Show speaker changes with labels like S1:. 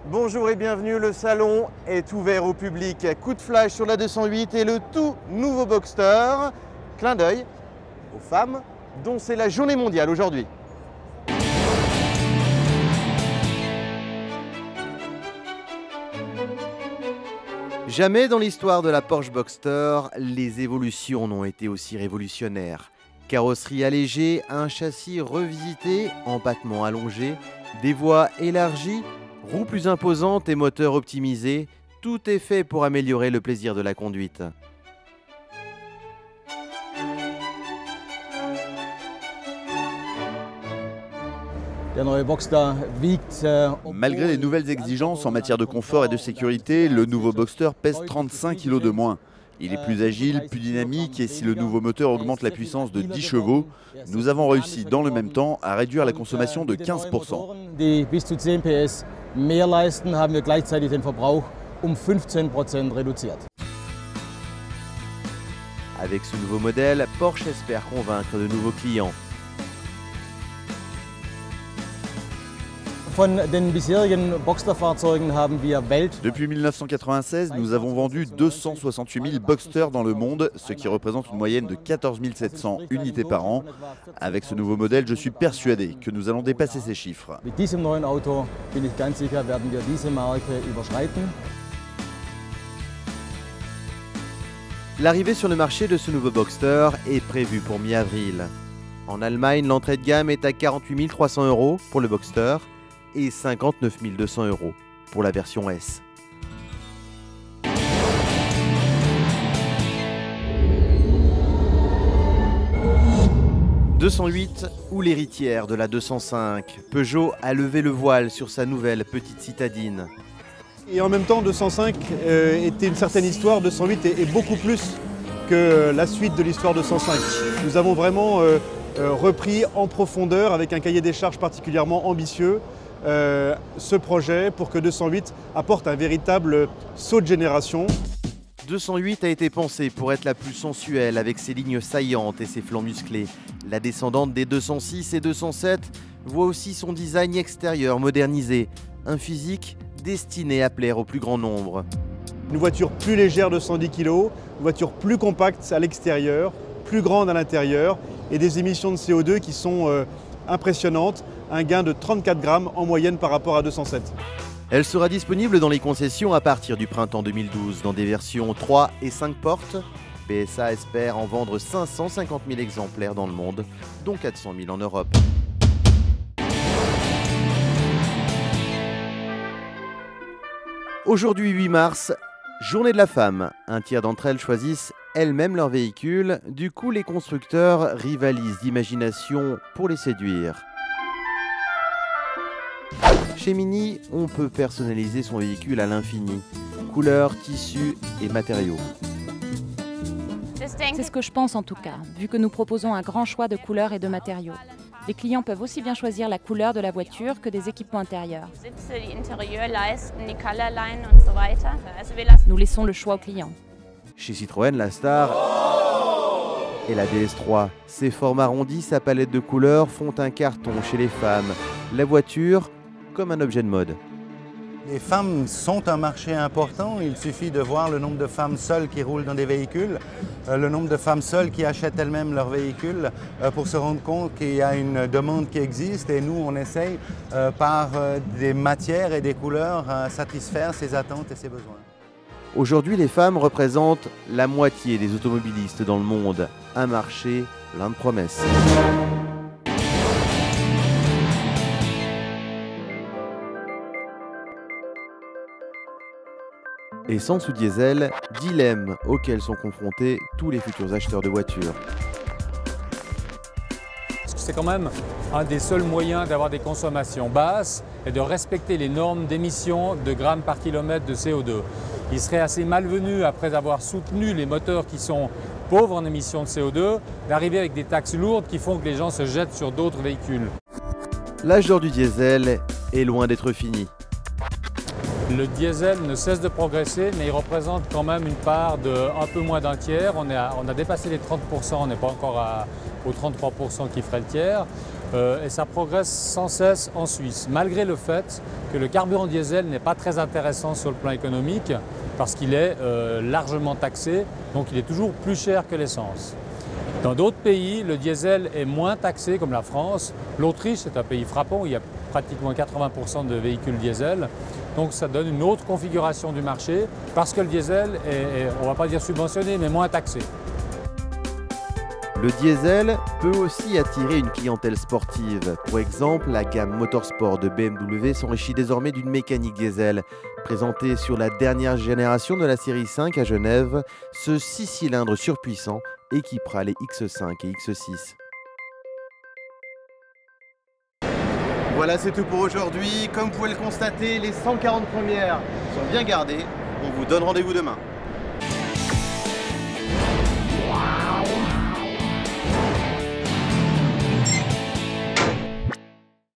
S1: Bonjour et bienvenue, le salon est ouvert au public. Coup de flash sur la 208 et le tout nouveau Boxster. Clin d'œil aux femmes dont c'est la journée mondiale aujourd'hui. Jamais dans l'histoire de la Porsche Boxster, les évolutions n'ont été aussi révolutionnaires. Carrosserie allégée, un châssis revisité, empattement allongé, des voies élargies, roues plus imposantes et moteur optimisé, tout est fait pour améliorer le plaisir de la conduite.
S2: Malgré les nouvelles exigences en matière de confort et de sécurité, le nouveau Boxster pèse 35 kg de moins. Il est plus agile, plus dynamique et si le nouveau moteur augmente la puissance de 10 chevaux, nous avons réussi dans le même temps à réduire la consommation de 15%.
S1: Avec ce nouveau modèle, Porsche espère convaincre de nouveaux clients.
S2: Depuis 1996, nous avons vendu 268 000 Boxster dans le monde, ce qui représente une moyenne de 14 700 unités par an. Avec ce nouveau modèle, je suis persuadé que nous allons dépasser ces chiffres.
S1: L'arrivée sur le marché de ce nouveau Boxster est prévue pour mi-avril. En Allemagne, l'entrée de gamme est à 48 300 € pour le Boxster et 59 200 € pour la version S. « 208 ou l'héritière de la 205, Peugeot a levé le voile sur sa nouvelle petite citadine.
S3: Et en même temps, 205 était une certaine histoire, 208 est beaucoup plus que la suite de l'histoire de 205. Nous avons vraiment repris en profondeur, avec un cahier des charges particulièrement ambitieux, ce projet pour que 208 apporte un véritable saut de génération.
S1: 208 a été pensée pour être la plus sensuelle avec ses lignes saillantes et ses flancs musclés. La descendante des 206 et 207 voit aussi son design extérieur modernisé, un physique destiné à plaire au plus grand nombre.
S3: Une voiture plus légère de 110 kg, une voiture plus compacte à l'extérieur, plus grande à l'intérieur et des émissions de CO2 qui sont impressionnantes, un gain de 34 grammes en moyenne par rapport à 207.
S1: Elle sera disponible dans les concessions à partir du printemps 2012 dans des versions 3 et 5 portes. PSA espère en vendre 550 000 exemplaires dans le monde, dont 400 000 en Europe. Aujourd'hui 8 mars, journée de la femme. Un tiers d'entre elles choisissent elles-mêmes leur véhicule. Du coup, les constructeurs rivalisent d'imagination pour les séduire. Chez Mini, on peut personnaliser son véhicule à l'infini. Couleurs, tissus et matériaux.
S4: C'est ce que je pense en tout cas, vu que nous proposons un grand choix de couleurs et de matériaux. Les clients peuvent aussi bien choisir la couleur de la voiture que des équipements intérieurs. Nous laissons le choix aux clients.
S1: Chez Citroën, la Star et la DS3. Ses formes arrondis, sa palette de couleurs font un carton chez les femmes. La voiture comme un objet de mode.
S5: Les femmes sont un marché important. Il suffit de voir le nombre de femmes seules qui roulent dans des véhicules, le nombre de femmes seules qui achètent elles-mêmes leur véhicule pour se rendre compte qu'il y a une demande qui existe et nous, on essaye par des matières et des couleurs à satisfaire ses attentes et ses besoins.
S1: Aujourd'hui, les femmes représentent la moitié des automobilistes dans le monde. Un marché plein de promesses. Essence ou diesel, dilemme auquel sont confrontés tous les futurs acheteurs de voitures.
S6: C'est quand même un des seuls moyens d'avoir des consommations basses et de respecter les normes d'émission de grammes par kilomètre de CO2. Il serait assez malvenu, après avoir soutenu les moteurs qui sont pauvres en émissions de CO2, d'arriver avec des taxes lourdes qui font que les gens se jettent sur d'autres véhicules.
S1: L'âge d'or du diesel est loin d'être fini.
S6: Le diesel ne cesse de progresser, mais il représente quand même une part de un peu moins d'un tiers. On a dépassé les 30%, on n'est pas encore aux 33% qui ferait le tiers. et ça progresse sans cesse en Suisse, malgré le fait que le carburant diesel n'est pas très intéressant sur le plan économique parce qu'il est largement taxé, donc il est toujours plus cher que l'essence. Dans d'autres pays, le diesel est moins taxé, comme la France. L'Autriche, c'est un pays frappant où il y a pratiquement 80% de véhicules diesel. Donc ça donne une autre configuration du marché parce que le diesel est, on ne va pas dire subventionné, mais moins taxé.
S1: Le diesel peut aussi attirer une clientèle sportive. Pour exemple, la gamme Motorsport de BMW s'enrichit désormais d'une mécanique diesel. Présentée sur la dernière génération de la série 5 à Genève, ce 6 cylindres surpuissant équipera les X5 et X6. Voilà, c'est tout pour aujourd'hui. Comme vous pouvez le constater, les 140 premières sont bien gardées. On vous donne rendez-vous demain.